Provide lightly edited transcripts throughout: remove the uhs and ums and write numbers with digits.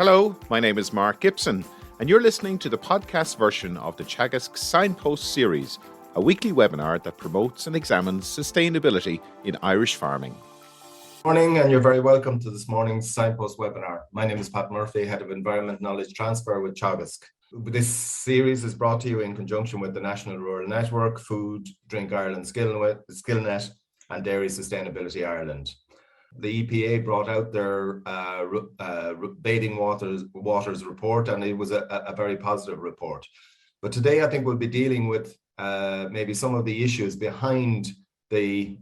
Hello, my name is Mark Gibson, and you're listening to the podcast version of the Teagasc Signpost Series, a weekly webinar that promotes and examines sustainability in Irish farming. Morning, and you're very welcome to this morning's Signpost webinar. My name is Pat Murphy, Head of Environment Knowledge Transfer with Teagasc. This series is brought to you in conjunction with the National Rural Network, Food, Drink Ireland Skillnet, and Dairy Sustainability Ireland. The EPA brought out their bathing waters report, and it was a very positive report. But today I think we'll be dealing with maybe some of the issues behind the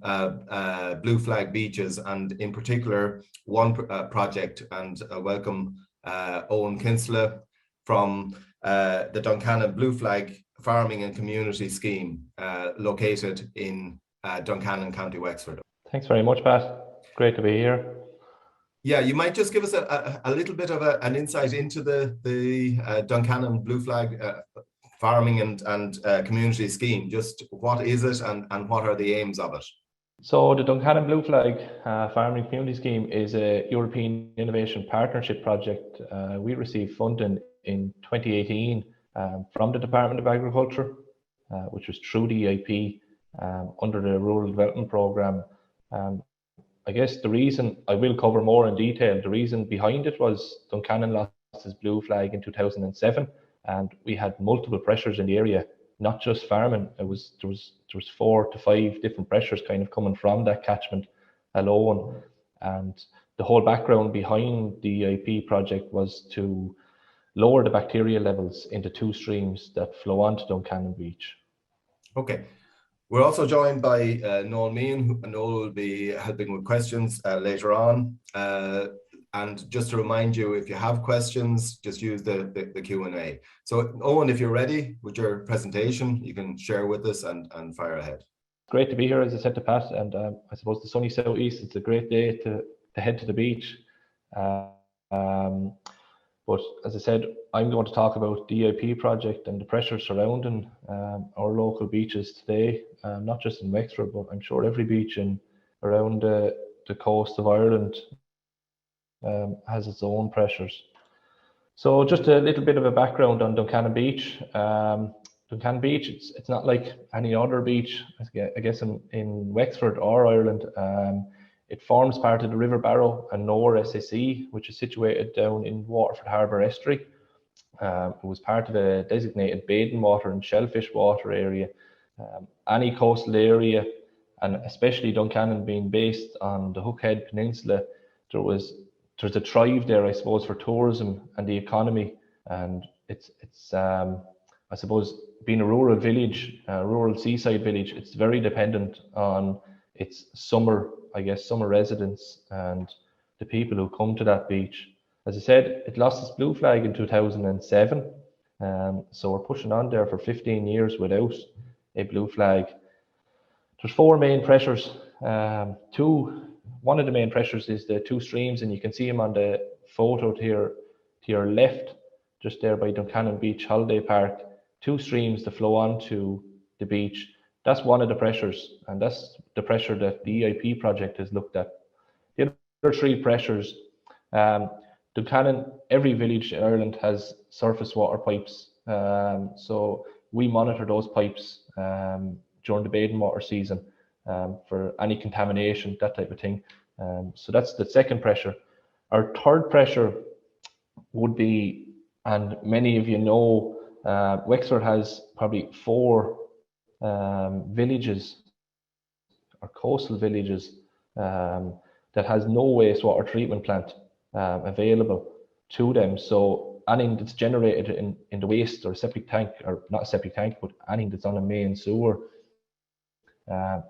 blue flag beaches, and in particular one project, and welcome Eoin Kinsella from the Duncannon Blue Flag Farming and Community Scheme located in Duncannon, County Wexford. Thanks very much, Pat. Great to be here. Yeah, you might just give us a little bit of an insight into the Duncannon Blue Flag Farming and Community Scheme. Just what is it, and what are the aims of it? So the Duncannon Blue Flag Farming Community Scheme is a European Innovation Partnership project. We received funding in 2018 from the Department of Agriculture, which was through the EIP under the Rural Development Programme. I guess the reason, I will cover more in detail, the reason behind it was Duncannon lost its blue flag in 2007, and we had multiple pressures in the area, not just farming. There was 4 to 5 different pressures kind of coming from that catchment alone. And the whole background behind the EIP project was to lower the bacterial levels into 2 streams that flow onto Duncannon Beach. Okay. We're also joined by Noel Meehan. Noel will be helping with questions later on. And just to remind you, if you have questions, just use the Q&A. So Eoin, if you're ready with your presentation, you can share with us and fire ahead. Great to be here, as I said to Pat, and I suppose the sunny southeast, it's a great day to head to the beach. But as I said, I'm going to talk about the EIP project and the pressures surrounding our local beaches today, not just in Wexford, but I'm sure every beach around the coast of Ireland has its own pressures. So just a little bit of a background on Duncannon Beach. Duncannon Beach, it's not like any other beach, I guess, in Wexford or Ireland. It forms part of the River Barrow and Nore SSE, which is situated down in Waterford Harbour Estuary. It was part of a designated bathing water and shellfish water area. Any coastal area, and especially Duncannon being based on the Hookhead Peninsula, there's a thrive there, I suppose, for tourism and the economy. And it's I suppose, being a rural village, a rural seaside village, it's very dependent on its summer residents and the people who come to that beach. As I said, it lost its blue flag in 2007. So we're pushing on there for 15 years without a blue flag. There's 4 main pressures. One of the main pressures is the 2 streams, and you can see them on the photo here to your left, just there by Duncannon Beach Holiday Park. 2 streams that flow onto the beach. That's one of the pressures, and that's the pressure that the EIP project has looked at. The other 3 pressures, Duncannon, every village in Ireland has surface water pipes. So we monitor those pipes during the bathing water season for any contamination, that type of thing. So that's the second pressure. Our third pressure would be, and many of you know, Wexford has probably 4 villages or coastal villages that has no wastewater treatment plant available to them. So anything that's generated in the waste or septic tank, or not a septic tank, but anything that's on a main sewer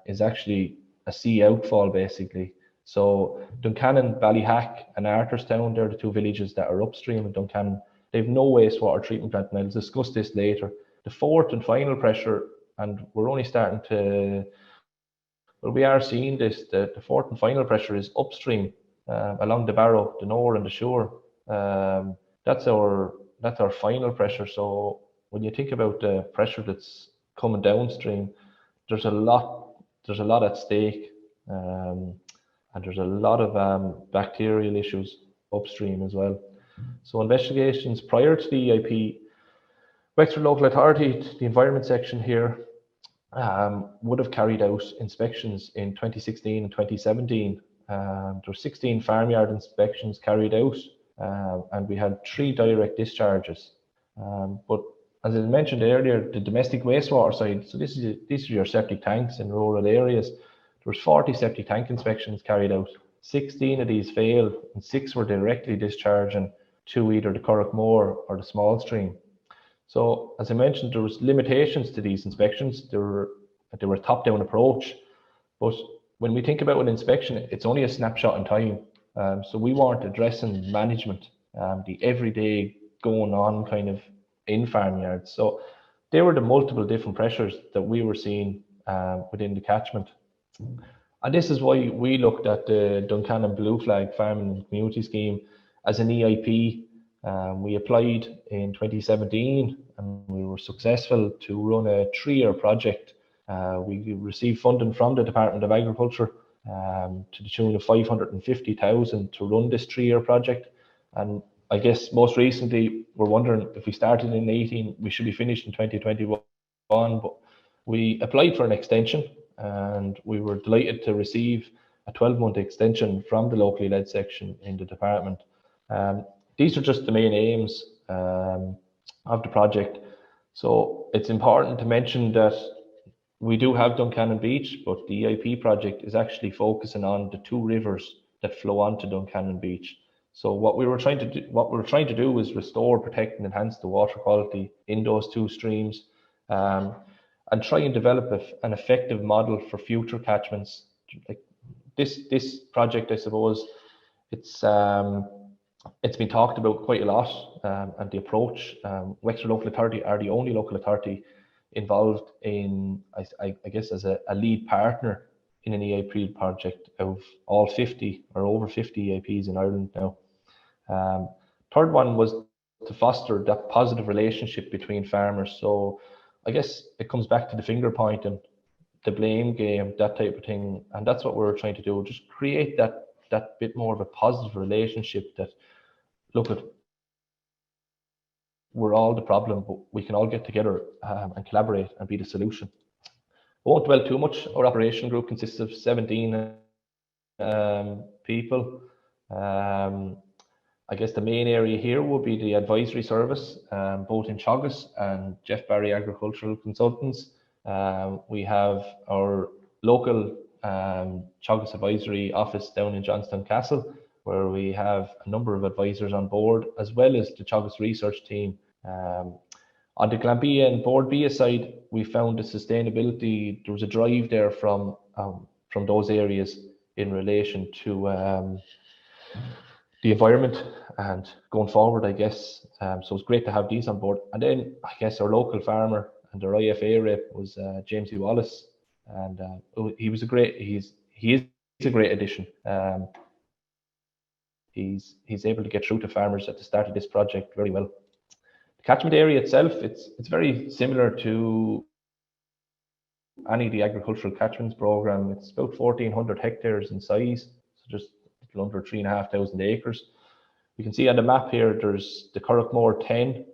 is actually a sea outfall, basically. So Duncannon, Ballyhack and Arthurstown, they're the 2 villages that are upstream of Duncannon. They have no wastewater treatment plant, and I'll discuss this later. The fourth and final pressure, and we're only starting to, well, we are seeing this, the fourth and final pressure is upstream along the Barrow, the Nore and the Shore. That's our final pressure. So when you think about the pressure that's coming downstream, there's a lot at stake, and there's a lot of bacterial issues upstream as well. So investigations prior to the EIP, Wexford Local Authority, the Environment Section here, would have carried out inspections in 2016 and 2017. There were 16 farmyard inspections carried out, and we had 3 direct discharges. But as I mentioned earlier, the domestic wastewater side, so these are your septic tanks in rural areas. There was 40 septic tank inspections carried out. 16 of these failed, and 6 were directly discharging to either the Curraghmore or the small stream. So, as I mentioned, there was limitations to these inspections. They were a top-down approach, but when we think about an inspection, it's only a snapshot in time. So we weren't addressing management, the everyday going on kind of in farmyards. So they were the multiple different pressures that we were seeing within the catchment. And this is why we looked at the Duncannon Blue Flag Farming and Community Scheme as an EIP. We applied in 2017 and we were successful to run a 3-year project. We received funding from the Department of Agriculture to the tune of 550,000 to run this 3-year project. And I guess most recently, we're wondering if we started in 18, we should be finished in 2021. But we applied for an extension and we were delighted to receive a 12-month extension from the locally led section in the department. These are just the main aims of the project. So it's important to mention that we do have Duncannon Beach, but the EIP project is actually focusing on the 2 rivers that flow onto Duncannon Beach. So what we were trying to do is restore, protect, and enhance the water quality in those 2 streams, and try and develop an effective model for future catchments. Like this project, I suppose, it's been talked about quite a lot, and the approach. Wexford Local Authority are the only local authority involved in, I guess, as a lead partner in an EIP project of all 50 or over 50 EIPs in Ireland now. Third one was to foster that positive relationship between farmers. So I guess it comes back to the finger pointing, the blame game, that type of thing. And that's what we're trying to do, just create that bit more of a positive relationship that, look, at we're all the problem, but we can all get together and collaborate and be the solution. I won't dwell too much. Our operation group consists of 17 people. I guess the main area here will be the advisory service, both in Teagasc and Jeff Barry Agricultural Consultants. We have our local Teagasc advisory office down in Johnstown Castle, where we have a number of advisors on board, as well as the Teagasc research team. On the Glanbia and Board Bia side, we found the sustainability, there was a drive there from those areas in relation to the environment and going forward, I guess. So it's great to have these on board. And then I guess our local farmer and our IFA rep was James E. Wallace, and he is a great addition. He's able to get through to farmers at the start of this project very well. The catchment area itself, it's very similar to any of the agricultural catchments program. It's about 1,400 hectares in size, so just a little under 3,500 acres. You can see on the map here, there's the Curraghmore 10,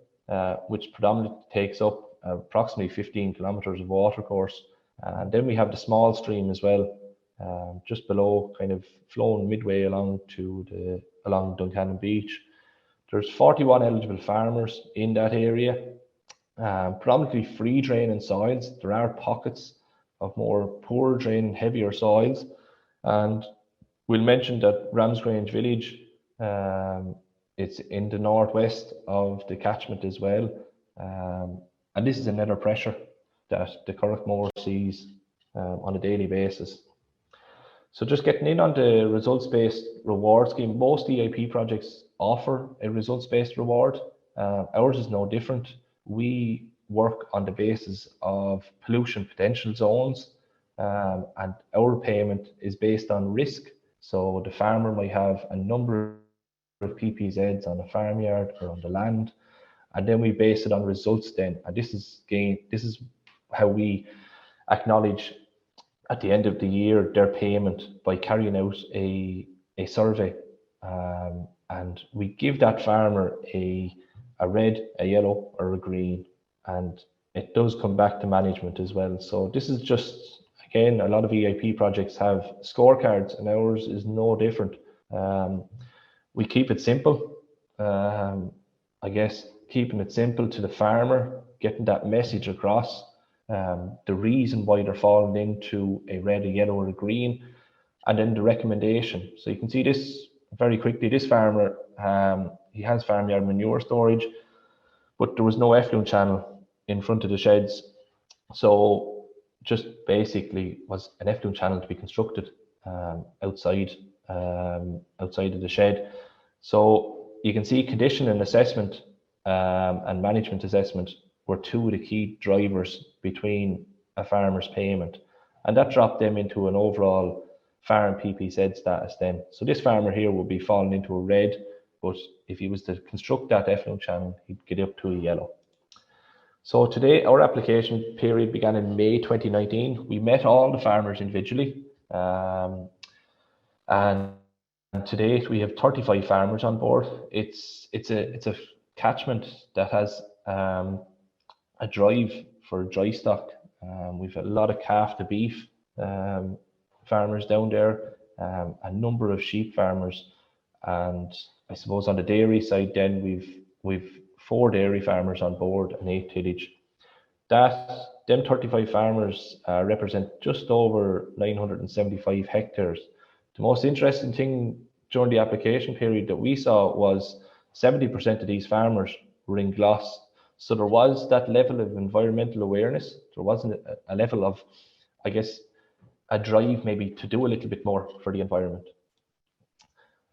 which predominantly takes up approximately 15 kilometers of water course. And then we have the small stream as well, just below, kind of flowing midway along Duncannon Beach. There's 41 eligible farmers in that area, predominantly free draining soils. There are pockets of more poor draining, heavier soils. And we'll mention that Ramsgrange Village, it's in the northwest of the catchment as well. And this is another pressure that the Curraghmore sees on a daily basis. So just getting in on the results-based reward scheme, most EIP projects offer a results-based reward. Ours is no different. We work on the basis of pollution potential zones, and our payment is based on risk. So the farmer might have a number of PPZs on a farmyard or on the land, and then we base it on results then. And this is how we acknowledge at the end of the year their payment by carrying out a survey. and we give that farmer a red, a yellow, or a green, and it does come back to management as well. So this is just, again, a lot of EIP projects have scorecards, and ours is no different. We keep it simple. I guess keeping it simple to the farmer, getting that message across, the reason why they're falling into a red, a yellow, or a green, and then the recommendation. So you can see this very quickly. This farmer, he has farmyard manure storage, but there was no effluent channel in front of the sheds. So just basically was an effluent channel to be constructed outside of the shed. So you can see condition and assessment and management assessment were two of the key drivers between a farmer's payment, and that dropped them into an overall farm PPZ status then. So this farmer here would be falling into a red, but if he was to construct that effluent channel, he'd get up to a yellow. So today, our application period began in May 2019. We met all the farmers individually, and to date we have 35 farmers on board. It's a catchment that has a drive for dry stock. We've a lot of calf to beef farmers down there, a number of sheep farmers, and I suppose on the dairy side then we've 4 dairy farmers on board and 8 tillage. Them 35 farmers represent just over 975 hectares. The most interesting thing during the application period that we saw was 70% of these farmers were in Gloss. So there was that level of environmental awareness. There wasn't a level of, I guess, a drive maybe to do a little bit more for the environment.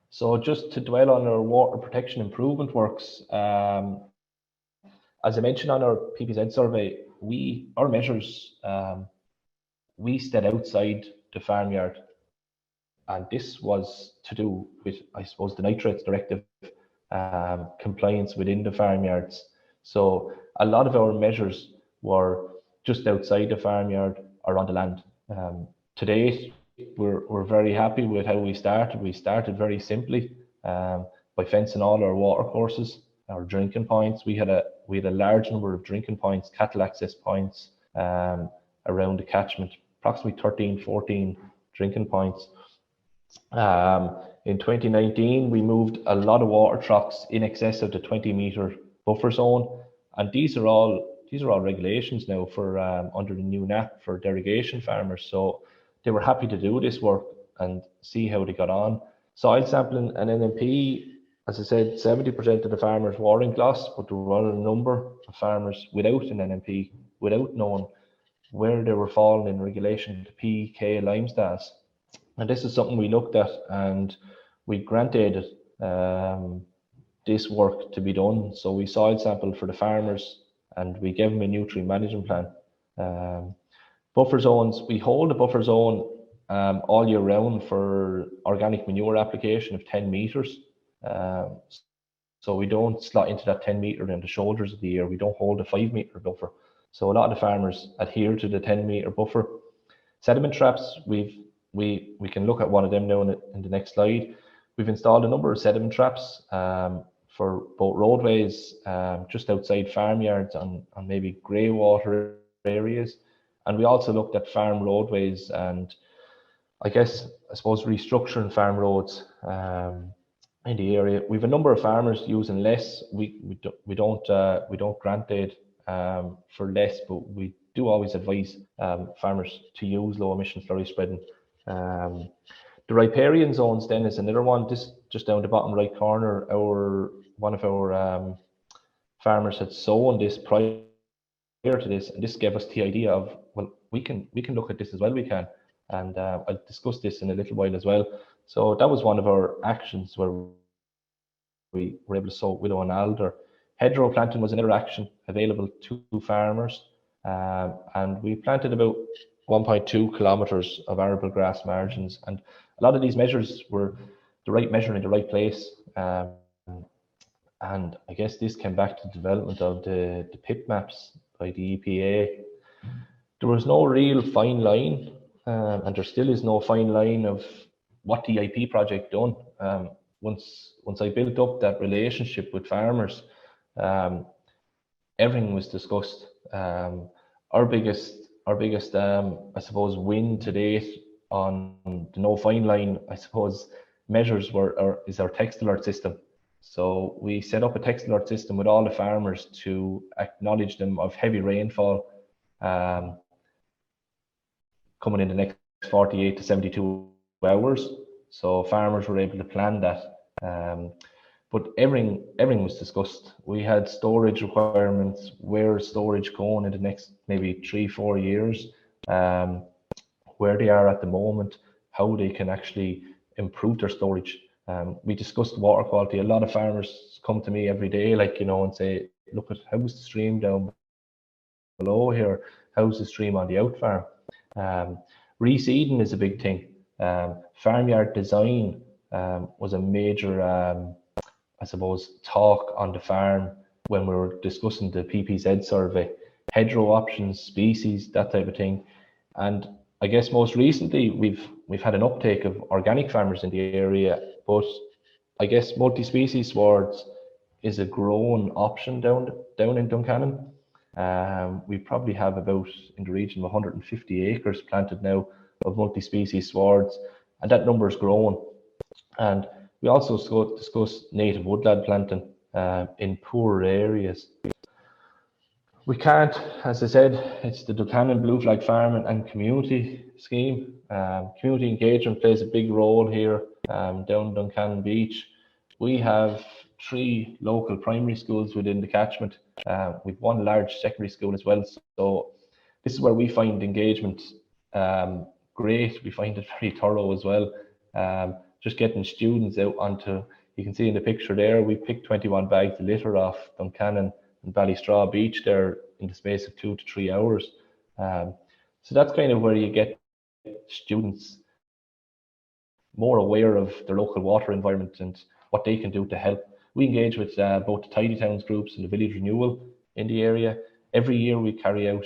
So just to dwell on our water protection improvement works, as I mentioned on our PPZ survey, our measures, we stayed outside the farmyard, and this was to do with, I suppose, the nitrates directive compliance within the farmyards. So a lot of our measures were just outside the farmyard or on the land. To date, we're very happy with how we started. We started very simply by fencing all our water courses, our drinking points. We had a large number of drinking points, cattle access points around the catchment, approximately 13, 14 drinking points. In 2019, we moved a lot of water trucks in excess of the 20-meter buffer zone, and these are all regulations now for under the new NAP for derogation farmers. So they were happy to do this work and see how they got on. Soil sampling and NMP, as I said, 70% of the farmers were in Gloss, but there were a number of farmers without an NMP, without knowing where they were falling in regulation to PK lime status. And this is something we looked at, and we granted this work to be done. So we soil sampled for the farmers, and we gave them a nutrient management plan. Buffer zones, we hold a buffer zone all year round for organic manure application of 10 meters. So we don't slot into that 10 meter in the shoulders of the year. We don't hold a 5-meter buffer. So a lot of the farmers adhere to the 10-meter buffer. Sediment traps, we can look at one of them now in the next slide. We've installed a number of sediment traps for both roadways, just outside farmyards on maybe grey water areas. And we also looked at farm roadways and I suppose restructuring farm roads in the area. We have a number of farmers using less. We don't grant aid for less, but we do always advise farmers to use low emission slurry spreading. The riparian zones then is another one. This just down the bottom right corner. One of our farmers had sown this prior to this, and this gave us the idea of, well, we can look at this as well. We can, and I'll discuss this in a little while as well. So that was one of our actions where we were able to sow willow and alder. Hedgerow planting was another action available to farmers, and we planted about 1.2 kilometers of arable grass margins, and a lot of these measures were the right measure in the right place. And I guess this came back to the development of the PIP maps by the EPA. There was no real fine line, and there still is no fine line of what the EIP project done. once I built up that relationship with farmers, everything was discussed. Our biggest I suppose win to date on the no fine line, I suppose, measures is our text alert system. So we set up a text alert system with all the farmers to acknowledge them of heavy rainfall coming in the next 48 to 72 hours. So farmers were able to plan that. But everything was discussed. We had storage requirements, where storage going in the next maybe 3-4 years, where they are at the moment, how they can actually improve their storage. We discussed water quality. A lot of farmers come to me every day, and say, look at how's the stream down below here, how's the stream on the out farm. Reseeding is a big thing. Farmyard design was a major I suppose, talk on the farm when we were discussing the PPZ survey, hedgerow options, species, that type of thing. And I guess most recently we've had an uptake of organic farmers in the area, but I guess multi-species swards is a growing option down in Duncannon. We probably have about in the region of 150 acres planted now of multi-species swards, and that number is growing. And we also discussed native woodland planting in poorer areas. We can't, as I said, it's the Duncannon Blue Flag Farming and Community Scheme. Community engagement plays a big role here down Duncannon Beach. We have 3 local primary schools within the catchment. We've 1 large secondary school as well. So this is where we find engagement great. We find it very thorough as well. Just getting students out onto, you can see in the picture there, we picked 21 bags of litter off Duncannon and Ballystraw Beach there in the space of 2 to 3 hours. So that's kind of where you get students more aware of their local water environment and what they can do to help. We engage with both the Tidy Towns groups and the Village Renewal in the area. Every year we carry out,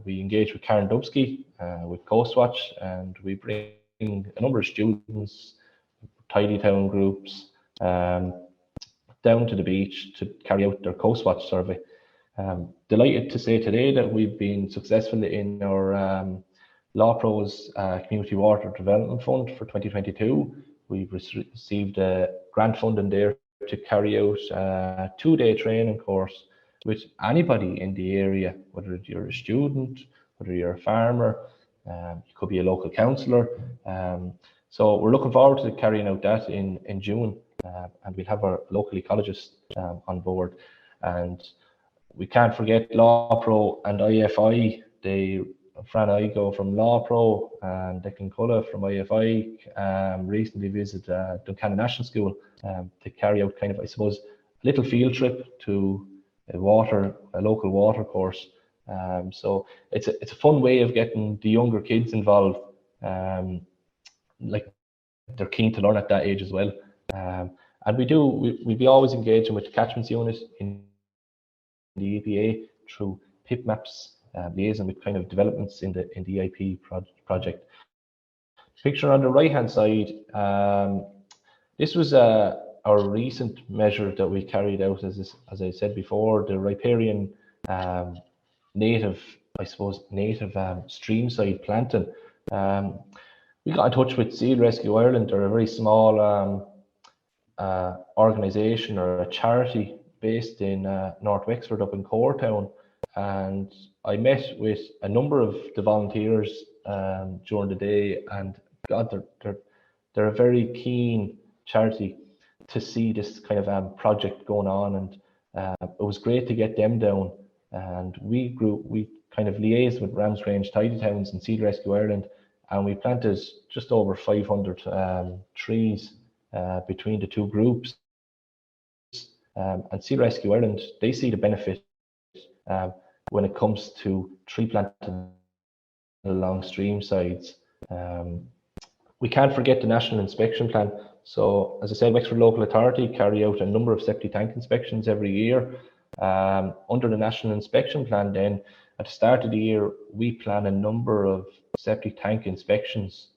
we engage with Karen Dubsky, with Coast Watch, and we bring a number of students, Tidy Town groups, down to the beach to carry out their Coast Watch survey. Delighted to say today that we've been successful in our Law Pros Community Water Development Fund for 2022. We've received grant funding there to carry out a 2-day training course with anybody in the area, whether you're a student, whether you're a farmer, you could be a local councillor. So we're looking forward to carrying out that in June, and we'll have our local ecologists on board. And we can't forget Law Pro and IFI. Fran Igo from Law Pro and Declan Cullen from IFI recently visited Duncannon National School to carry out kind of, I suppose, a little field trip to a local water course. So it's a fun way of getting the younger kids involved. Like they're keen to learn at that age as well. And we'll be always engaging with the catchments unit in the EPA through PIP maps, liaison with kind of developments in the EIP project. Picture on the right hand side, this was our recent measure that we carried out, as I said before, the riparian native streamside planting. We got in touch with Seal Rescue Ireland. They're a very small organisation or a charity based in North Wexford up in Coretown, and I met with a number of the volunteers during the day, and God, they're a very keen charity to see this kind of project going on, and it was great to get them down. And we kind of liaised with Ramsgrange Tidy Towns and Seed Rescue Ireland, and we planted just over 500 trees between the 2 groups. And Seed Rescue Ireland, they see the benefit when it comes to tree planting along stream sides. We can't forget the National Inspection Plan. So, as I said, Wexford Local Authority carry out a number of septic tank inspections every year. Under the National Inspection Plan, then, at the start of the year, we plan a number of septic tank inspections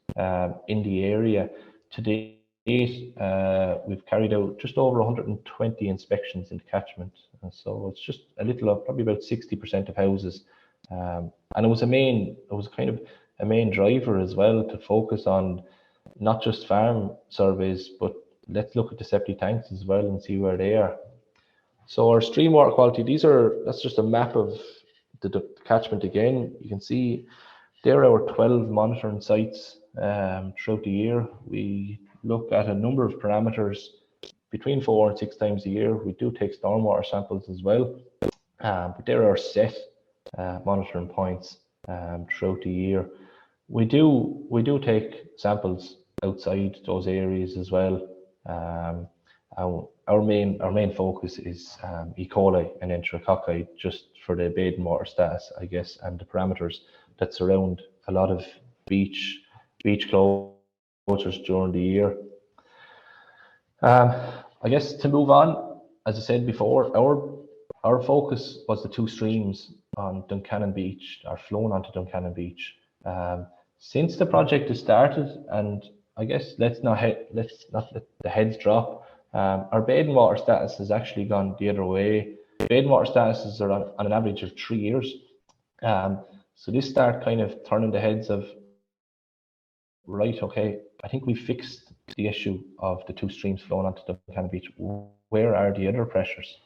in the area. To date, we've carried out just over 120 inspections in the catchment. And so it's just a little of probably about 60% of houses. And it was kind of a main driver as well to focus on not just farm surveys, but let's look at the septic tanks as well and see where they are. So our stream water quality, that's just a map of the catchment again. You can see there are our 12 monitoring sites throughout the year. We look at a number of parameters between 4 and 6 times a year. We do take stormwater samples as well, but there are set monitoring points throughout the year. We do take samples outside those areas as well. Our main focus is E. coli and enterococci, just for the bathing water status, I guess, and the parameters that surround a lot of beach closures during the year. I guess to move on, as I said before, our focus was the 2 streams on Duncannon Beach, are flowing onto Duncannon Beach. Since the project has started, and I guess let's not let the heads drop, our bathing water status has actually gone the other way. Bathing water statuses are on an average of 3 years. So this start kind of turning the heads of, right, okay, I think we fixed the issue of the 2 streams flowing onto Duncannon Beach. Where are the other pressures?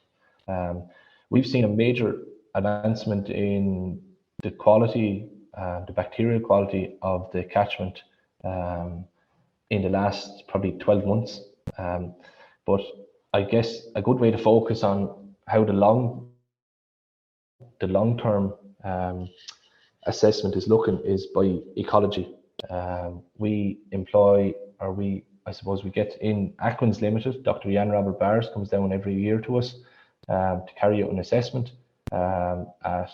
We've seen a major advancement in the quality, the bacterial quality of the catchment in the last probably 12 months. But I guess a good way to focus on how the long-term assessment is looking is by ecology. We get in Aquins Limited. Dr. Jan Robert Bars comes down every year to us to carry out an assessment at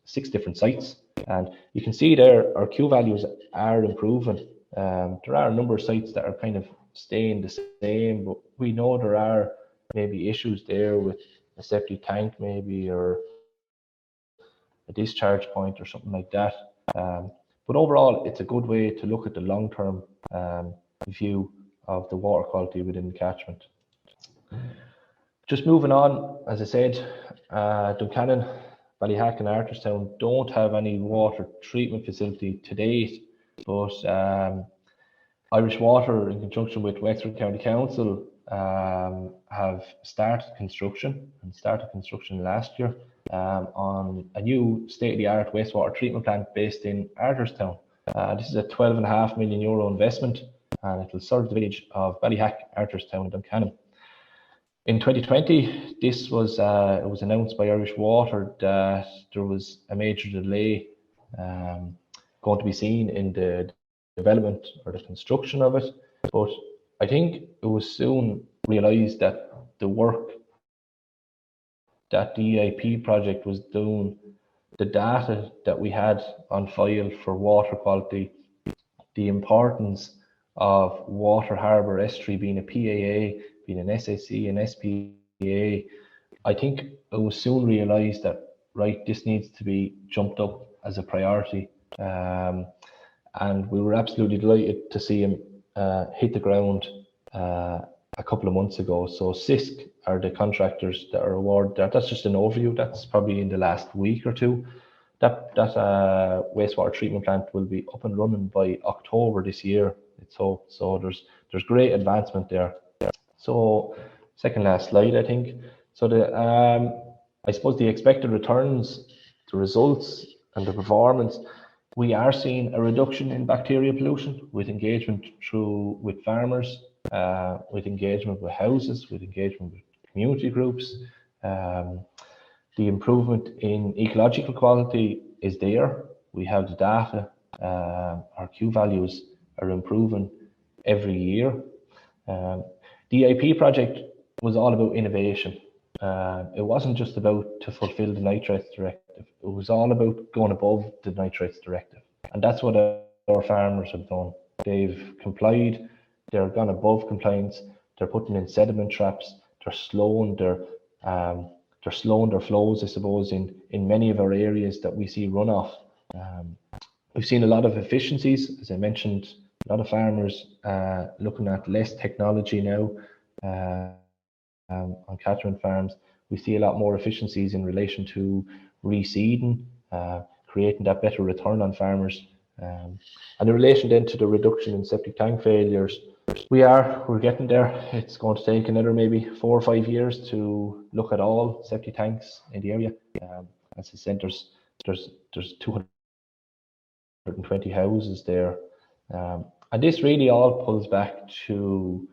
6 different sites. And you can see there our Q values are improving. There are a number of sites that are kind of staying the same, but we know there are maybe issues there with a septic tank maybe, or a discharge point or something like that. But overall, it's a good way to look at the long-term view of the water quality within the catchment. Just moving on, as I said, Duncannon, Ballyhack and Arterstown don't have any water treatment facility to date, but Irish Water, in conjunction with Wexford County Council, have started construction last year on a new state-of-the-art wastewater treatment plant based in Arterstown. This is a €12.5 million investment, and it will serve the village of Ballyhack, Arterstown and Duncannon. In 2020, it was announced by Irish Water that there was a major delay going to be seen in the development or the construction of it, but I think it was soon realised that the work that the EIP project was doing, the data that we had on file for water quality, the importance of Water Harbour Estuary being a PAA, being an SAC and SPA, I think it was soon realised that, right, this needs to be jumped up as a priority. And we were absolutely delighted to see him hit the ground a couple of months ago. So CISC are the contractors that are awarded that. That's just an overview. That's probably in the last week or two. That wastewater treatment plant will be up and running by October this year, it's hoped. So there's great advancement there. So second last slide, I think. So I suppose the expected returns, the results and the performance, we are seeing a reduction in bacterial pollution with engagement with farmers, with engagement with houses, with engagement with community groups. The improvement in ecological quality is there. We have the data. Our Q values are improving every year. The EIP project was all about innovation. It wasn't just about to fulfill the nitrates directive. It was all about going above the nitrates directive. And that's what our farmers have done. They've complied. They're gone above compliance. They're putting in sediment traps. They're slowing their flows, I suppose, in many of our areas that we see runoff. We've seen a lot of efficiencies, as I mentioned A lot of farmers looking at less technology now on catchment farms. We see a lot more efficiencies in relation to reseeding, creating that better return on farmers. And in relation then to the reduction in septic tank failures, we're getting there. It's going to take another maybe 4 or 5 years to look at all septic tanks in the area. As I said, there's 220 houses there. And this really all pulls back to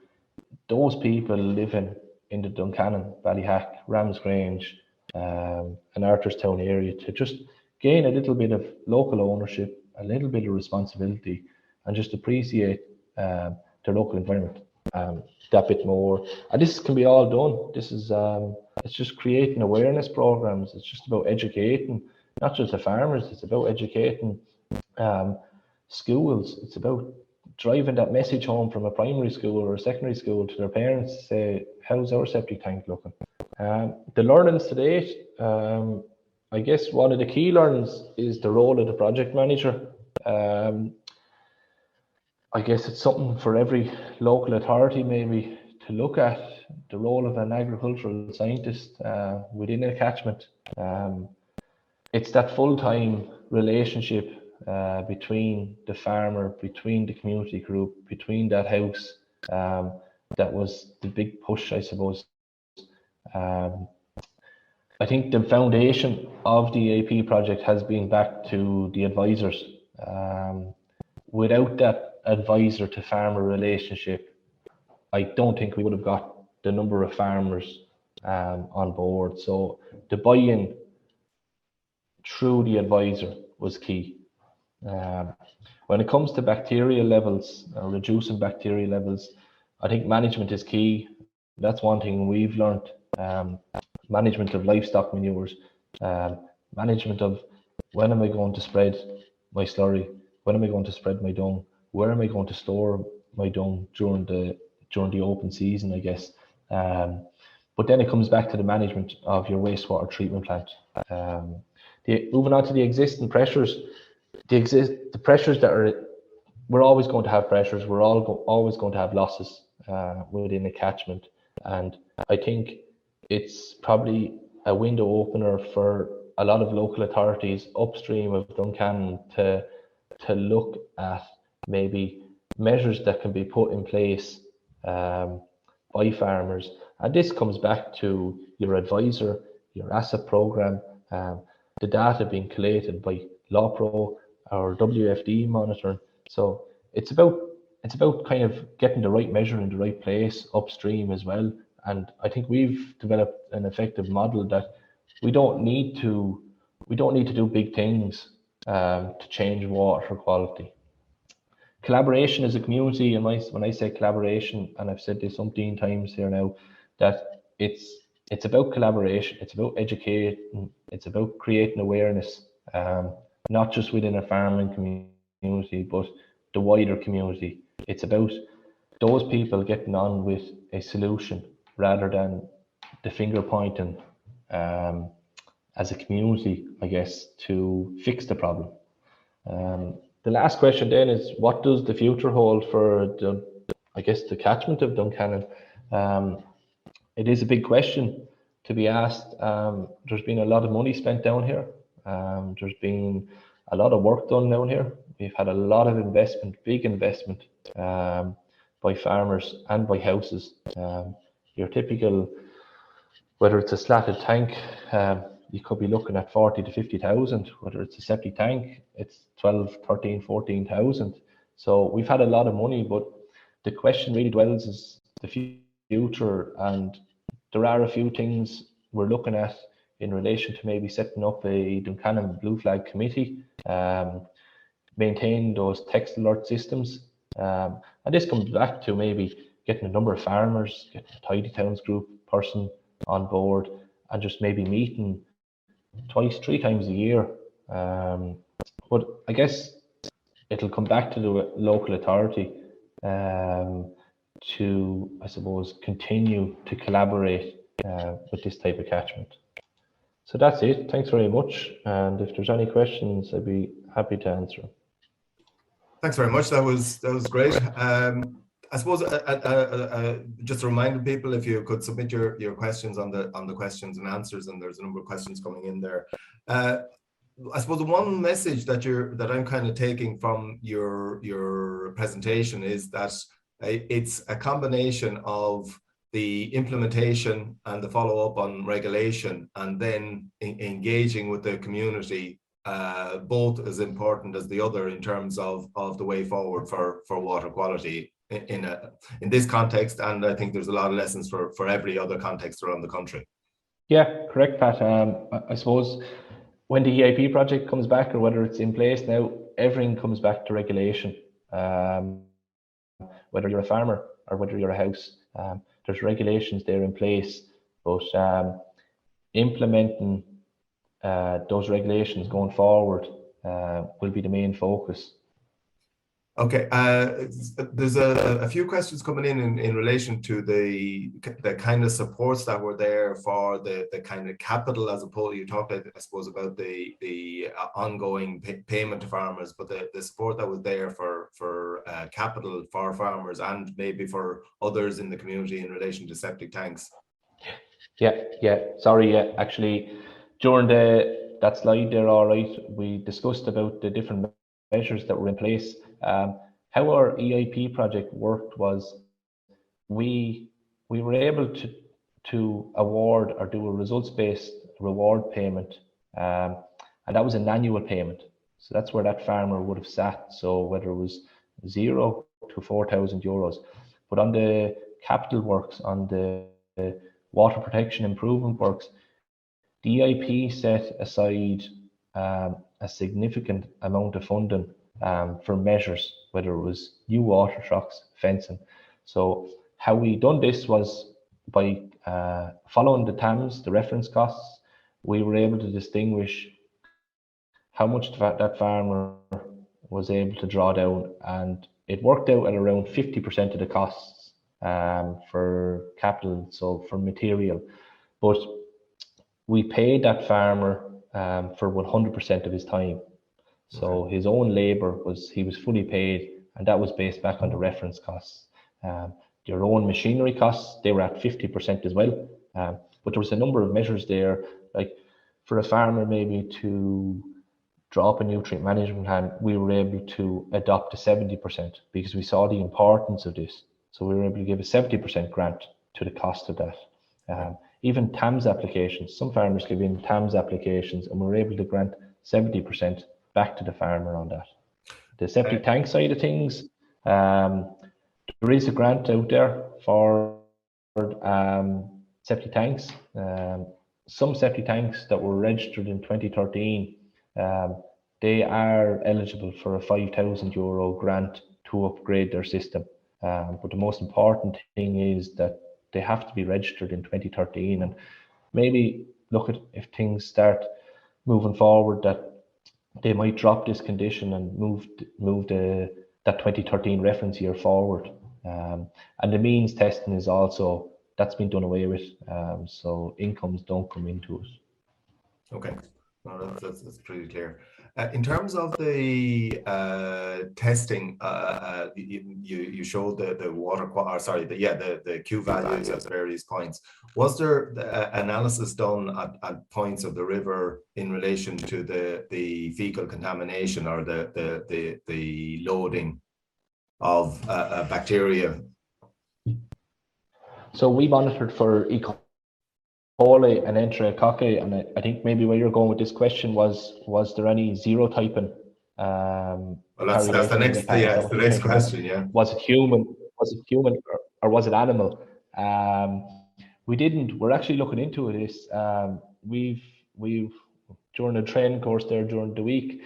those people living in the Duncannon, Ballyhack, Ramsgrange, and Arthurstown area to just gain a little bit of local ownership, a little bit of responsibility, and just appreciate their local environment that bit more. And this can be all done. This is it's just creating awareness programs. It's just about educating not just the farmers. It's about educating schools. It's about driving that message home from a primary school or a secondary school to their parents to say, how's our septic tank looking? The learnings to date, I guess one of the key learnings is the role of the project manager. I guess it's something for every local authority maybe to look at, the role of an agricultural scientist within a catchment. It's that full-time relationship between the farmer, between the community group, between that house. That was the big push, I suppose. I think the foundation of the EIP project has been back to the advisors. Without that advisor to farmer relationship, I don't think we would have got the number of farmers on board. So the buy-in through the advisor was key. When it comes to bacterial levels, reducing bacterial levels, I think management is key. That's one thing we've learned. Management of livestock manures, management of when am I going to spread my slurry, when am I going to spread my dung, where am I going to store my dung during the open season, I guess. But then it comes back to the management of your wastewater treatment plant. Moving on to the existing pressures, the pressures that are, we're always going to have pressures, we're always going to have losses within a catchment. And I think it's probably a window opener for a lot of local authorities upstream of Duncannon to look at maybe measures that can be put in place by farmers. And this comes back to your advisor, your ASSAP program, the data being collated by LawPro or WFD monitoring. So it's about kind of getting the right measure in the right place upstream as well. And I think we've developed an effective model that we don't need to do big things to change water quality. Collaboration as a community, and when I say collaboration, and I've said this umpteen times here now, that it's about collaboration, it's about educating, it's about creating awareness, not just within a farming community, but the wider community. It's about those people getting on with a solution rather than the finger pointing as a community, I guess, to fix the problem. The last question then is, what does the future hold for the catchment of Duncannon? It is a big question to be asked. There's been a lot of money spent down here. There's been a lot of work done down here. We've had a lot of investment, big investment by farmers and by houses. Your typical, whether it's a slatted tank, you could be looking at 40 to 50,000. Whether it's a septic tank, it's 12, 13, 14,000. So we've had a lot of money, but the question really dwells is the future, and there are a few things we're looking at in relation to maybe setting up a Duncannon Blue Flag Committee, maintain those text alert systems. And this comes back to maybe getting a number of farmers, getting a Tidy Towns group person on board, and just maybe meeting 2, 3 times a year. But I guess it'll come back to the local authority to, I suppose, continue to collaborate with this type of catchment. So that's it. Thanks very much. And if there's any questions, I'd be happy to answer. Thanks very much. That was great. I suppose just to remind people, if you could submit your questions on the questions and answers, and there's a number of questions coming in there. I suppose the one message that I'm kind of taking from your presentation is that it's a combination of the implementation and the follow-up on regulation, and then engaging with the community, both as important as the other in terms of the way forward for water quality in this context. And I think there's a lot of lessons for every other context around the country. Yeah, correct, Pat. I suppose when the EIP project comes back, or whether it's in place now, everything comes back to regulation. Whether you're a farmer or whether you're a house, there's regulations there in place, but implementing those regulations going forward will be the main focus. Okay, there's a few questions coming in relation to the kind of supports that were there for the kind of capital, as opposed, you talked, I suppose, about the ongoing payment to farmers, but the support that was there for capital for farmers and maybe for others in the community in relation to septic tanks. Actually, during that slide there, all right, we discussed about the different measures that were in place. How our EIP project worked was we were able to award or do a results-based reward payment, and that was an annual payment. So that's where that farmer would have sat. So whether it was 0 to 4,000 euros, but on the capital works, on the water protection improvement works, the EIP set aside a significant amount of funding for measures, whether it was new water trucks, fencing. So how we done this was by following the TAMs, the reference costs. We were able to distinguish how much that farmer was able to draw down, and it worked out at around 50% of the costs for capital, so for material. But we paid that farmer for 100% of his time. So his own labour he was fully paid, and that was based back on the reference costs. Your own machinery costs, they were at 50% as well. But there was a number of measures there, like for a farmer maybe to drop a nutrient management plan, we were able to adopt to 70% because we saw the importance of this. So we were able to give a 70% grant to the cost of that. Even TAMS applications, some farmers give in TAMS applications, and we were able to grant 70% back to the farmer on that. The septic tank side of things, there is a grant out there for septic tanks. Some septic tanks that were registered in 2013, they are eligible for a 5,000 euro grant to upgrade their system. But the most important thing is that they have to be registered in 2013, and maybe look at, if things start moving forward, that they might drop this condition and move that 2013 reference year forward. And the means testing is also, that's been done away with, so incomes don't come into it. Okay, no, that's pretty clear. In terms of the testing, you showed the water quality, the Q values at various points. Was there analysis done at points of the river in relation to the fecal contamination or the loading of bacteria? So we monitored for E. coli and enterococci, and I think maybe where you're going with this question was there any zero typing? Well, that's the next question. Yeah. Was it human? Or was it animal? We didn't. We're actually looking into this. We've during the training course there during the week,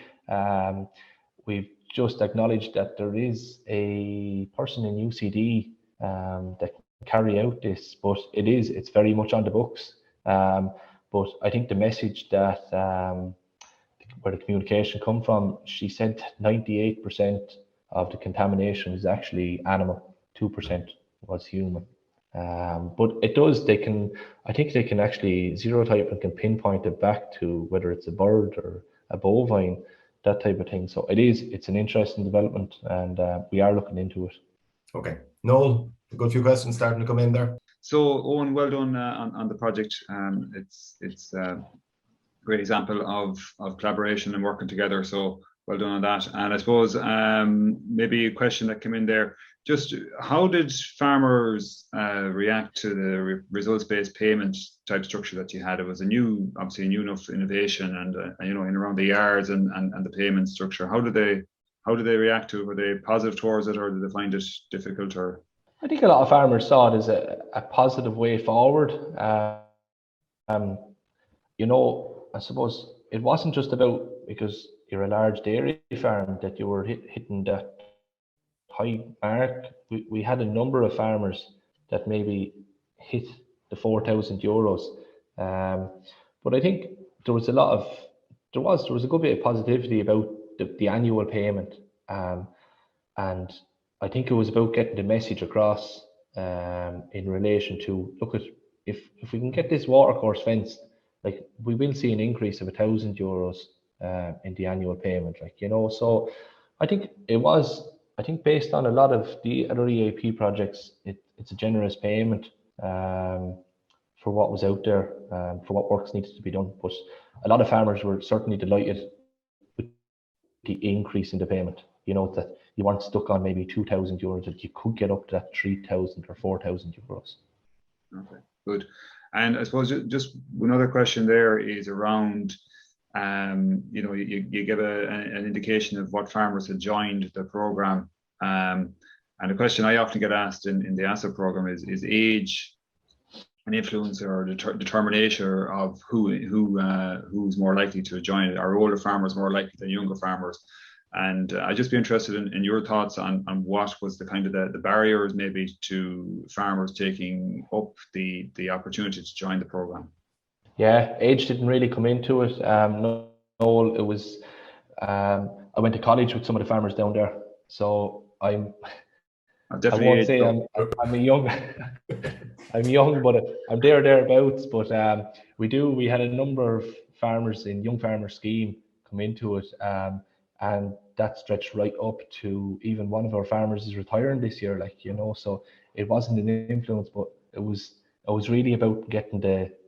we've just acknowledged that there is a person in UCD that can carry out this, but it's very much on the books. But I think the message that where the communication come from, she said 98% of the contamination is actually animal, 2% was human. But I think they can actually zero type and can pinpoint it back to whether it's a bird or a bovine. that type of thing. So it's an interesting development, and we are looking into it. Okay. Noel, a good few questions starting to come in there. So Eoin, well done on the project. It's a great example of collaboration and working together. So well done on that. And I suppose maybe a question that came in there, just how did farmers react to the results-based payment type structure that you had? It was obviously a new enough innovation, and in around the yards and the payment structure. How did they react to it? Were they positive towards it, or did they find it difficult? Or I think a lot of farmers saw it as a positive way forward. I suppose it wasn't just about because you're a large dairy farm that you were hitting that high mark. We had a number of farmers that maybe hit the €4,000. But I think there was a good bit of positivity about the annual payment. And I think it was about getting the message across in relation to, look at, if we can get this watercourse fenced, like we will see an increase of €1,000 in the annual payment, so I think based on a lot of the other EIP projects, it's a generous payment for what was out there, for what works needed to be done. But a lot of farmers were certainly delighted with the increase in the payment, that you weren't stuck on maybe €2,000, that you could get up to that €3,000 or €4,000. Okay, good. And I suppose just another question there is around, you give an indication of what farmers had joined the program. And the question I often get asked in the ASSAP program is age an influence or determination of who's more likely to join it? Are older farmers more likely than younger farmers? And I'd just be interested in your thoughts on what was the kind of the barriers maybe to farmers taking up the opportunity to join the program. Yeah, age didn't really come into it. No, it was. I went to college with some of the farmers down there, so I won't say I'm a young. I'm young, but I'm thereabouts. But we had a number of farmers in Young Farmer Scheme come into it, and that stretched right up to even one of our farmers is retiring this year. So it wasn't an influence, but it was really about getting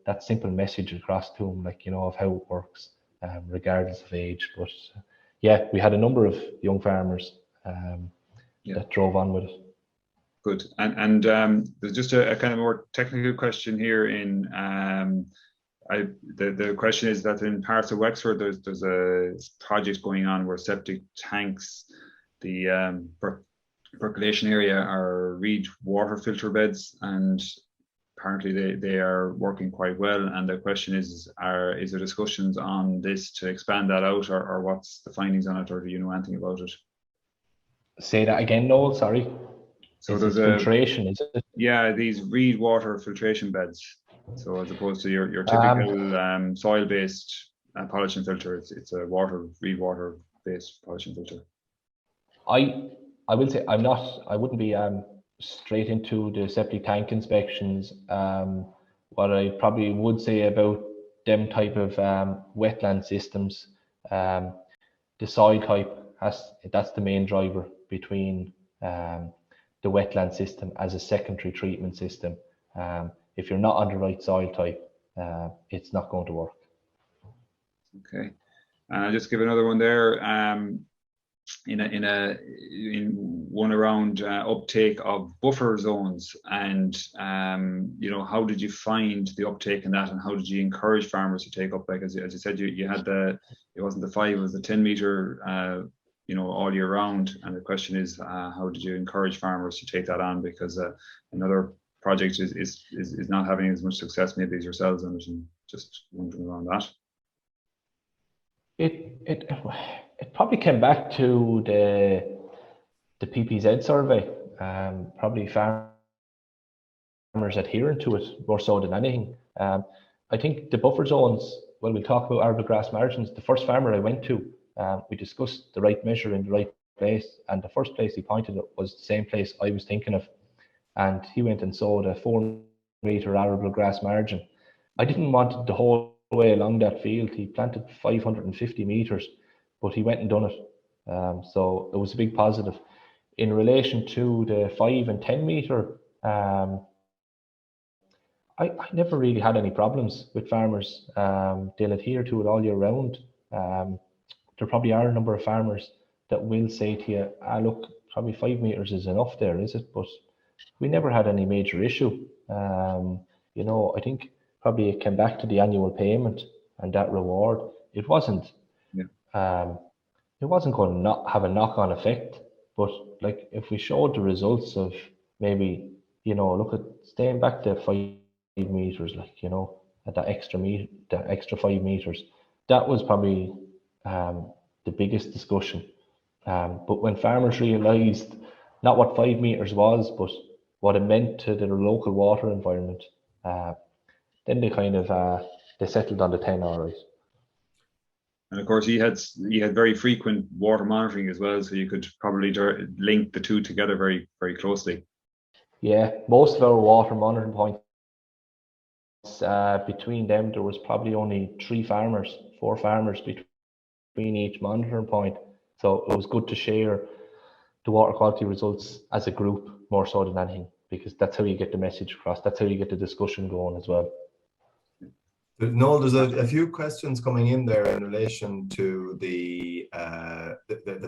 that simple message across to them, of how it works, regardless of age. But yeah, we had a number of young farmers that drove on with it. Good. And there's just a kind of more technical question here. The question is that in parts of Wexford, there's a project going on where septic tanks, the percolation area, are reed water filter beds, and apparently they are working quite well. And the question is there discussions on this to expand that out, or what's the findings on it, or do you know anything about it? Say that again, Noel, sorry. So there's filtration, is it? Yeah, these reed water filtration beds. So as opposed to your typical soil-based polishing filter, it's a reed water-based polishing filter. I will say I wouldn't be straight into the septic tank inspections. What I probably would say about them type of wetland systems, the soil type that's the main driver between the wetland system as a secondary treatment system. If you're not on the right soil type, it's not going to work. Okay, and I'll just give another one there. In one around uptake of buffer zones, and how did you find the uptake in that, and how did you encourage farmers to take up? Like as you said, you had it wasn't the 5, it was the 10 meter. All year round, and the question is, how did you encourage farmers to take that on? Because another project is not having as much success maybe as yourselves, and just wondering around that. It probably came back to the PPZ survey. Probably farmers adhering to it more so than anything. I think the buffer zones. Well, we'll talk about arable grass margins. The first farmer I went to, we discussed the right measure in the right place, and the first place he pointed at was the same place I was thinking of, and he went and sowed a 4 meter arable grass margin. I didn't want it the whole way along that field. He planted 550 meters, but he went and done it. So it was a big positive. In relation to the 5 and 10 meter, I never really had any problems with farmers. They'll adhere to it all year round. There probably are a number of farmers that will say to you, look, probably 5 meters is enough there, is it? But we never had any major issue. You know, I think probably it came back to the annual payment and that reward. It wasn't going to not have a knock-on effect, but like if we showed the results of maybe, you know, look at staying back to 5 meters, like, you know, at that extra 5 meters, that was probably the biggest discussion. But when farmers realised not what 5 meters was, but what it meant to their local water environment, then they kind of they settled on the 10, all right. And of course, he had very frequent water monitoring as well, so you could probably link the two together very, very closely. Yeah, most of our water monitoring points, between them, there was probably only 4 farmers between each monitoring point. So it was good to share the water quality results as a group more so than anything, because that's how you get the message across. That's how you get the discussion going as well. Noel, there's a few questions coming in there in relation to the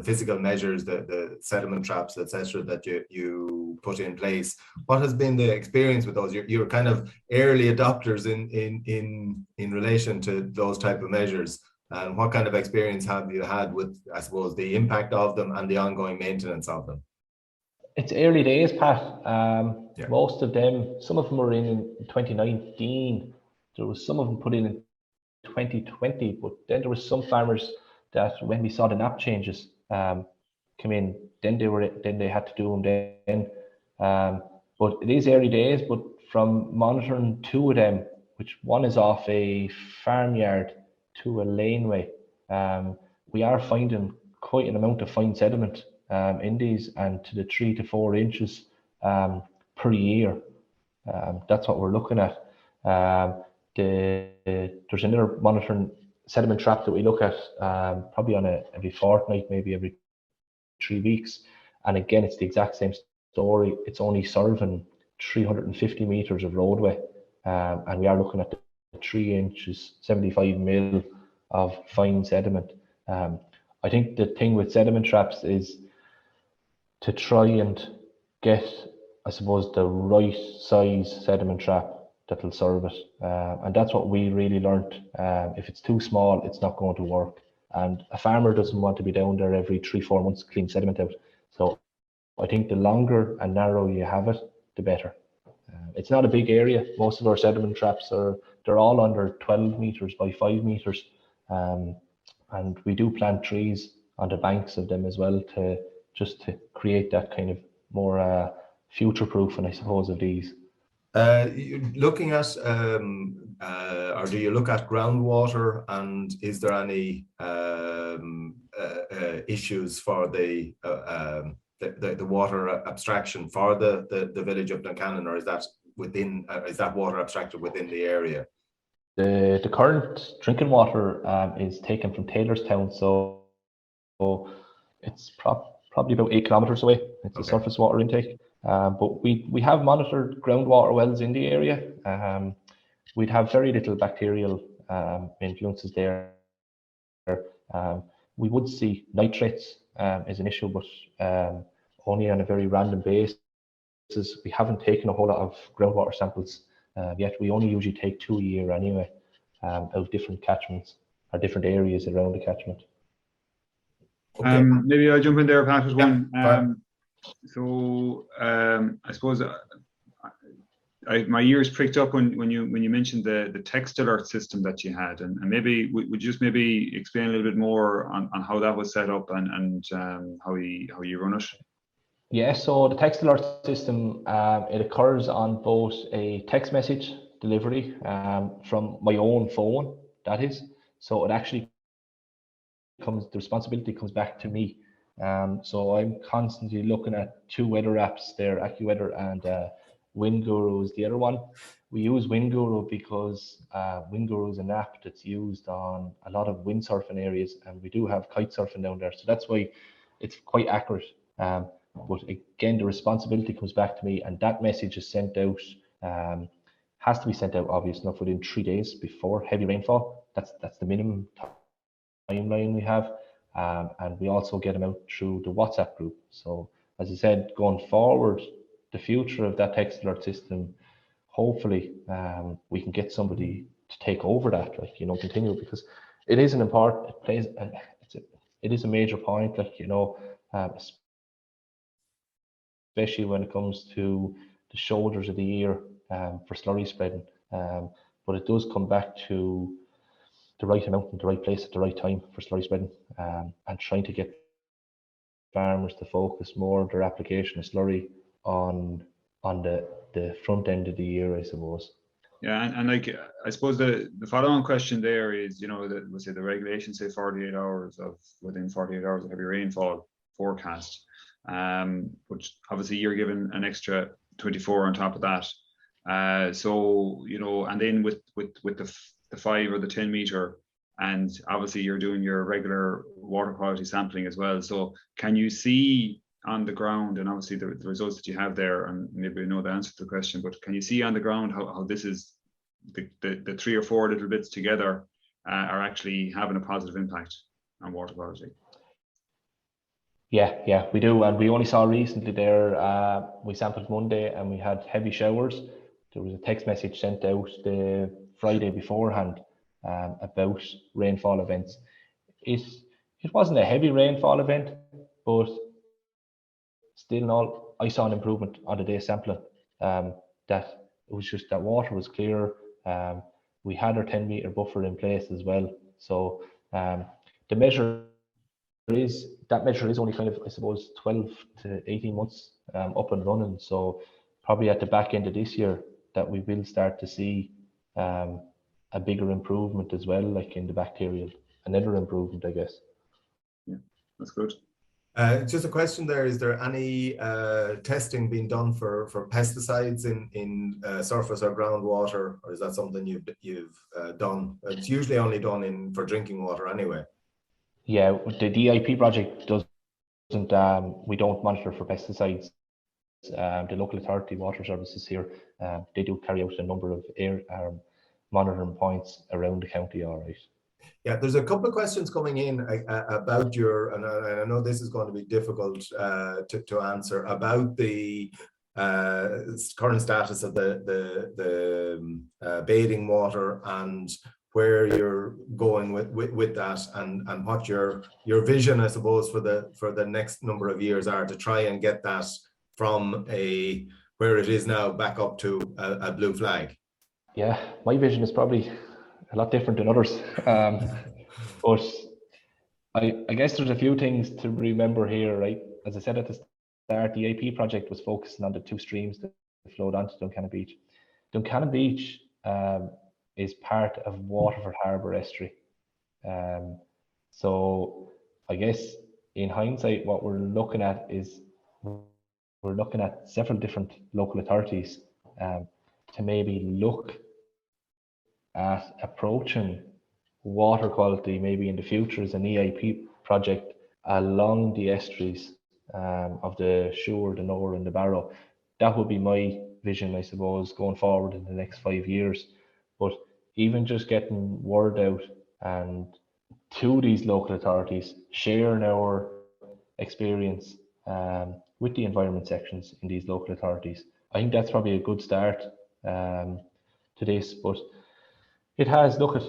physical measures, the sediment traps, etc., that you put in place. What has been the experience with those? You're kind of early adopters in relation to those type of measures. And what kind of experience have you had with, I suppose, the impact of them and the ongoing maintenance of them? It's early days, Pat. Most of them, some of them were in 2019. There was some of them put in 2020, but then there was some farmers that when we saw the NAP changes come in, then they had to do them then. But it is early days. But from monitoring 2 of them, which one is off a farmyard to a laneway, we are finding quite an amount of fine sediment in these, and to the 3 to 4 inches per year. That's what we're looking at. There's another monitoring sediment trap that we look at probably on every fortnight, maybe every 3 weeks. And again, it's the exact same story. It's only serving 350 meters of roadway. And we are looking at the 3 inches, 75 mil of fine sediment. I think the thing with sediment traps is to try and get, I suppose, the right size sediment trap that'll serve it. And that's what we really learnt. If it's too small, it's not going to work. And a farmer doesn't want to be down there every 3-4 months to clean sediment out. So I think the longer and narrow you have it, the better. It's not a big area. Most of our sediment traps they're all under 12 meters by 5 meters. And we do plant trees on the banks of them as well to create that kind of more future-proofing, I suppose, of these. Looking at, or do you look at groundwater, and is there any issues for the water abstraction for the village of Duncannon, or is that water abstracted within the area? The current drinking water is taken from Taylorstown, so it's probably about 8 kilometers away. It's a surface water intake. But we have monitored groundwater wells in the area. We'd have very little bacterial influences there. We would see nitrates as an issue, but only on a very random basis. We haven't taken a whole lot of groundwater samples yet. We only usually take 2 a year anyway, of different catchments or different areas around the catchment. Okay. Maybe I'll jump in there, Pat, with one. Fine. I suppose my ears pricked up when you mentioned the text alert system that you had, and maybe would you just maybe explain a little bit more on how that was set up and how you run it? Yeah, so the text alert system, it occurs on both a text message delivery from my own phone, that is. So it actually the responsibility comes back to me. So I'm constantly looking at 2 weather apps there, AccuWeather and WindGuru is the other one. We use WindGuru because WindGuru is an app that's used on a lot of windsurfing areas, and we do have kite surfing down there, so that's why it's quite accurate. But again, the responsibility comes back to me, and that message is sent out, has to be sent out, obvious enough, within 3 days before heavy rainfall. That's the minimum timeline we have. And we also get them out through the WhatsApp group. So as I said, going forward, the future of that text alert system, hopefully we can get somebody to take over that, like, you know, continue, because it is an important, it is a major point, like, you know, especially when it comes to the shoulders of the year for slurry spreading. But it does come back to the right amount in the right place at the right time for slurry spreading, and trying to get farmers to focus more their application of slurry on the front end of the year, I suppose. Yeah, and like, I suppose the follow-on question there is, you know, we'll say the regulations say 48 hours within 48 hours of heavy rainfall forecast, but obviously you're given an extra 24 on top of that. So, you know, and then with the 5 or the 10 meter, and obviously you're doing your regular water quality sampling as well. So can you see on the ground, and obviously the results that you have there, and maybe we know the answer to the question, but can you see on the ground how this is, the 3 or 4 little bits together are actually having a positive impact on water quality? Yeah, we do. And we only saw recently there, we sampled Monday and we had heavy showers. There was a text message sent out the Friday beforehand about rainfall events. It wasn't a heavy rainfall event, but still in all, I saw an improvement on the day sampling. That it was just that water was clear. We had our 10 meter buffer in place as well. So the measure is only kind of, I suppose, 12 to 18 months up and running. So probably at the back end of this year that we will start to see a bigger improvement as well, like in the bacterial, another improvement, I guess. Yeah, that's good. Just a question there, is there any testing being done for pesticides in surface or groundwater, or is that something you've done? It's usually only done for drinking water anyway. Yeah, the EIP project doesn't, we don't monitor for pesticides. The local authority water services here, they do carry out a number of monitoring points around the county, all right. Yeah, there's a couple of questions coming in about and I know this is going to be difficult to answer, about the current status of the bathing water and where you're going with that, and what your vision, I suppose, for the next number of years are to try and get that from where it is now back up to a blue flag. Yeah, my vision is probably a lot different than others. But I guess there's a few things to remember here, right? As I said at the start, the EIP project was focusing on the 2 streams that flowed onto Duncannon Beach. Duncannon Beach is part of Waterford Harbour Estuary. So I guess in hindsight, what we're looking at is we're looking at several different local authorities to maybe look at approaching water quality maybe in the future as an EIP project along the estuaries of the Suir, the Nore and the Barrow. That would be my vision, I suppose, going forward in the next 5 years. But even just getting word out and to these local authorities, sharing our experience with the environment sections in these local authorities, I think that's probably a good start to this. But it has, look at,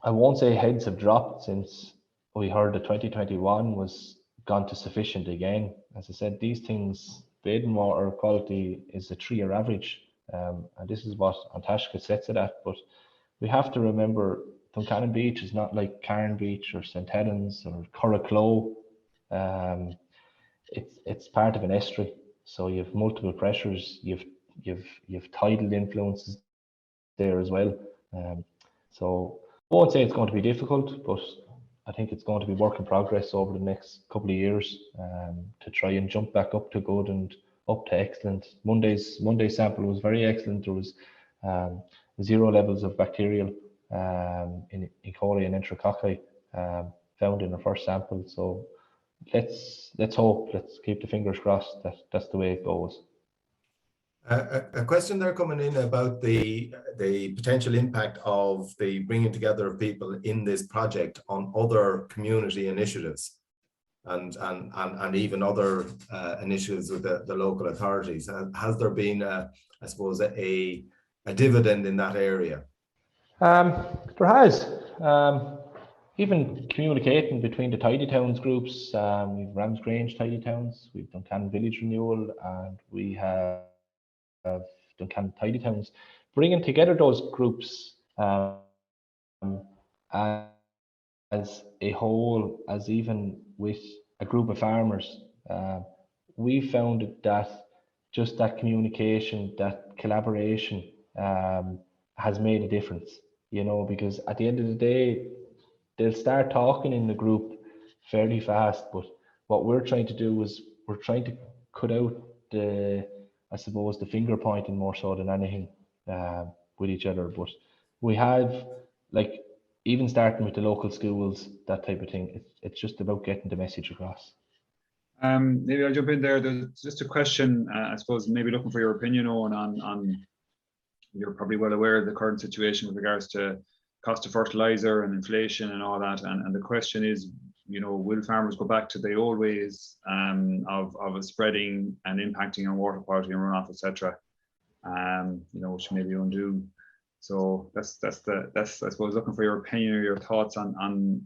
I won't say heads have dropped since we heard that 2021 was gone to sufficient again. As I said, these things, bathing water quality is a 3-year average, and this is what An Taisce sets it at. But we have to remember Duncannon Beach is not like Carn Beach or St Helens or Coraclow. It's part of an estuary, so you have multiple pressures. You've tidal influences there as well. So I won't say it's going to be difficult, but I think it's going to be work in progress over the next couple of years to try and jump back up to good and up to excellent. Monday's sample was very excellent. There was 0 levels of bacterial in E. coli and enterococci found in the first sample. So let's hope, let's keep the fingers crossed that that's the way it goes. A question there coming in about the potential impact of the bringing together of people in this project on other community initiatives and even other initiatives with the local authorities. Has there been, I suppose, a dividend in that area? There has. Even communicating between the Tidy Towns groups, we've Ramsgrange Tidy Towns, we've Duncannon Village Renewal, and we have Duncannon Tidy Towns. Bringing together those groups as a whole, as even with a group of farmers, we found that just that communication, that collaboration has made a difference, you know, because at the end of the day, they'll start talking in the group fairly fast, but what we're trying to do is we're trying to cut out the, I suppose, the finger pointing more so than anything with each other. But we have, like, even starting with the local schools, that type of thing, it's just about getting the message across. Maybe I'll jump in there. There's just a question, I suppose, maybe looking for your opinion on you're probably well aware of the current situation with regards to cost of fertilizer and inflation and all that. And the question is, you know, will farmers go back to the old ways of spreading and impacting on water quality and runoff, etc. You know, which maybe undo. So that's I suppose looking for your opinion or your thoughts on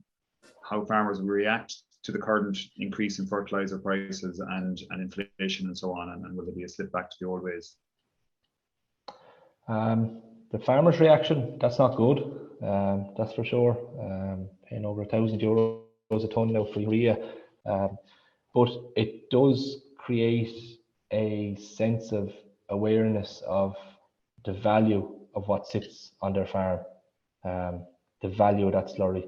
how farmers will react to the current increase in fertilizer prices and inflation and so on, and will there be a slip back to the old ways? The farmers' reaction, that's not good. That's for sure. Paying over €1,000 a tonne now for urea, but it does create a sense of awareness of the value of what sits on their farm, the value of that slurry,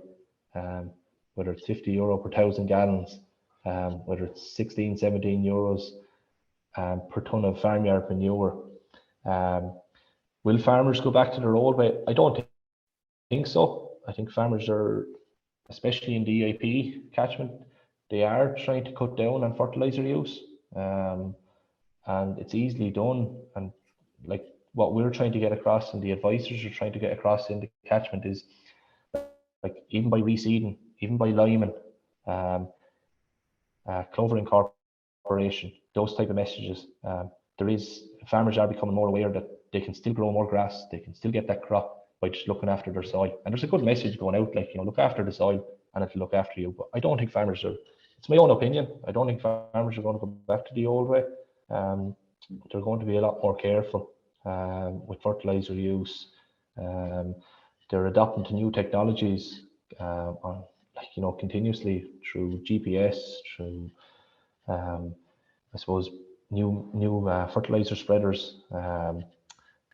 whether it's €50 per 1,000 gallons, whether it's 16, 17 euros per tonne of farmyard manure. Will farmers go back to their old way? I don't think so. I think farmers are, especially in the EIP catchment, they are trying to cut down on fertilizer use, and it's easily done. And like what we're trying to get across and the advisors are trying to get across in the catchment is, like, even by reseeding, even by liming, clover incorporation, those type of messages, farmers are becoming more aware that they can still grow more grass, they can still get that crop by just looking after their soil. And there's a good message going out, like, you know, look after the soil and it'll look after you. But I don't think farmers are, it's my own opinion, I don't think farmers are going to go back to the old way. They're going to be a lot more careful with fertilizer use. They're adapting to new technologies on, like, you know, continuously through GPS, through I suppose new fertilizer spreaders.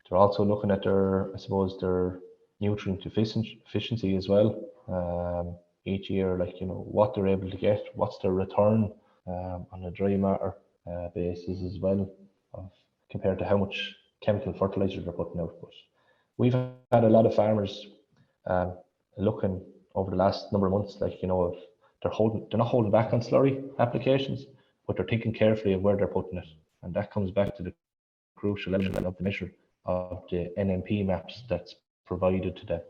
They're also looking at their, I suppose, their nutrient efficiency as well. Each year, like, you know, what they're able to get, what's their return on a dry matter basis as well, compared to how much chemical fertilizer they're putting out. But we've had a lot of farmers looking over the last number of months, like, you know, they're not holding back on slurry applications, but they're thinking carefully of where they're putting it. And that comes back to the crucial element of the measure of the NMP maps that's provided to them.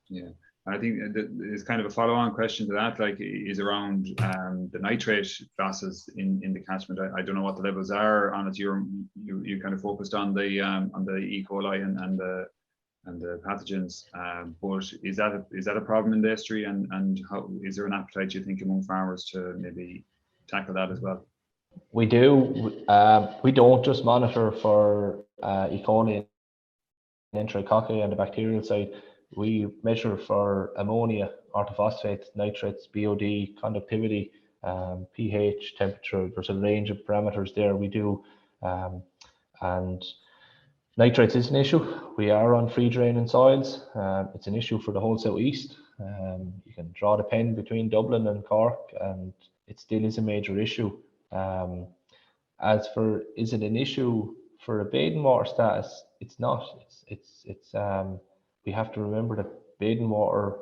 Yeah, I think there's kind of a follow-on question to that, like, is around the nitrate losses in the catchment. I don't know what the levels are on it. You kind of focused on the E. coli and the pathogens, but is that a problem in the estuary, and how is there an appetite, you think, among farmers to maybe tackle that as well? We do. We don't just monitor for E. coli and enterococci on the bacterial side. We measure for ammonia, orthophosphates, nitrates, BOD, conductivity, pH, temperature. There's a range of parameters there we do. And nitrates is an issue. We are on free draining soils. It's an issue for the whole southeast. You can draw the pen between Dublin and Cork, and it still is a major issue. As for, is it an issue for a bathing water status? It's not. It's we have to remember that bathing water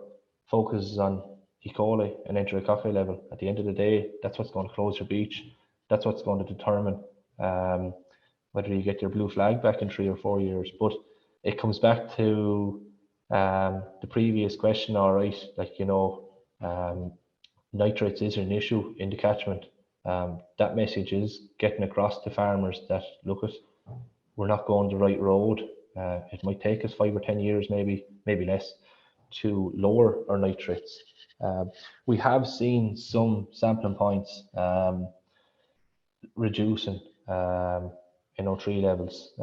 focuses on E. coli and enterococci level. At the end of the day, that's what's going to close your beach. That's what's going to determine whether you get your blue flag back in 3 or 4 years. But it comes back to the previous question, all right, like, you know, nitrates is an issue in the catchment. That message is getting across to farmers that, look, we're not going the right road. It might take us 5 or 10 years, maybe less, to lower our nitrates. We have seen some sampling points reducing NO3 levels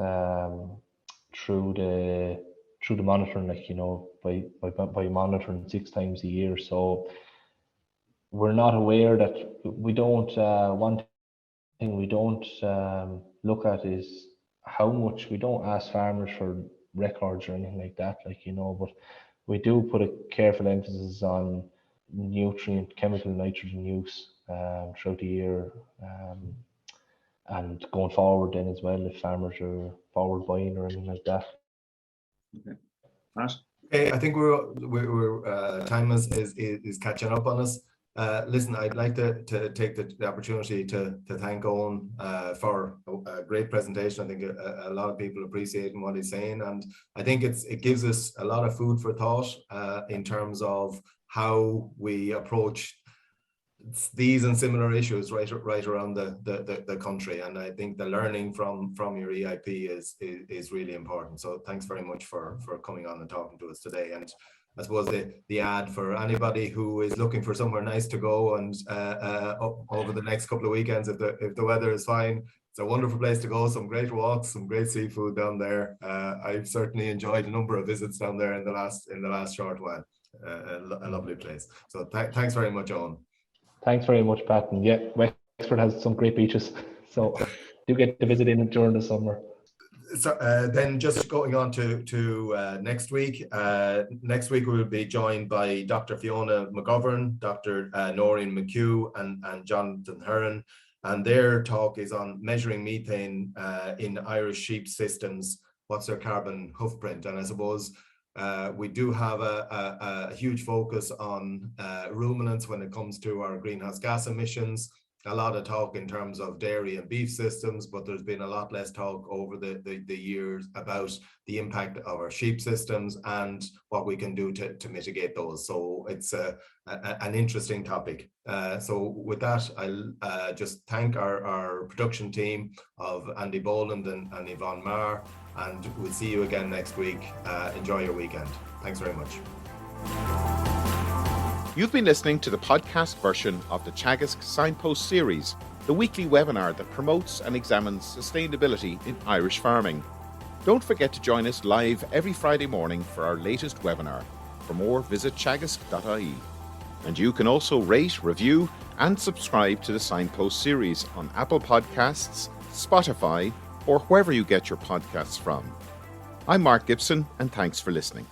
through the monitoring, like, you know, by monitoring 6 times a year. So we're not aware that we don't. One thing we don't look at is how much. We don't ask farmers for records or anything like that, like, you know, but we do put a careful emphasis on nutrient, chemical, nitrogen use throughout the year, and going forward then as well, if farmers are forward buying or anything like that. Okay, Matt? Okay, I think we're time is catching up on us. Listen, I'd like to take the opportunity to thank Eoin for a great presentation. I think a lot of people appreciating what he's saying, and I think it gives us a lot of food for thought in terms of how we approach these and similar issues right around the country. And I think the learning from your EIP is really important. So thanks very much for coming on and talking to us today. And I suppose the ad for anybody who is looking for somewhere nice to go and over the next couple of weekends, if the weather is fine, it's a wonderful place to go. Some great walks, some great seafood down there. I've certainly enjoyed a number of visits down there in the last short while. A lovely place. So thanks very much, Eoin. Thanks very much, Pat. And yeah, Wexford has some great beaches, so do get to visit in during the summer. So then just going on to next week. Next week we will be joined by Dr. Fiona McGovern, Dr. Noreen McHugh, and Jonathan Heron, and their talk is on measuring methane in Irish sheep systems. What's their carbon footprint? And I suppose we do have a huge focus on ruminants when it comes to our greenhouse gas emissions. A lot of talk in terms of dairy and beef systems, but there's been a lot less talk over the years about the impact of our sheep systems and what we can do to mitigate those. So it's an interesting topic. So with that, I'll just thank our production team of Andy Boland and Yvonne Marr, and we'll see you again next week. Enjoy your weekend. Thanks very much. You've been listening to the podcast version of the Teagasc Signpost Series, the weekly webinar that promotes and examines sustainability in Irish farming. Don't forget to join us live every Friday morning for our latest webinar. For more, visit teagasc.ie. And you can also rate, review, and subscribe to the Signpost Series on Apple Podcasts, Spotify, or wherever you get your podcasts from. I'm Mark Gibson, and thanks for listening.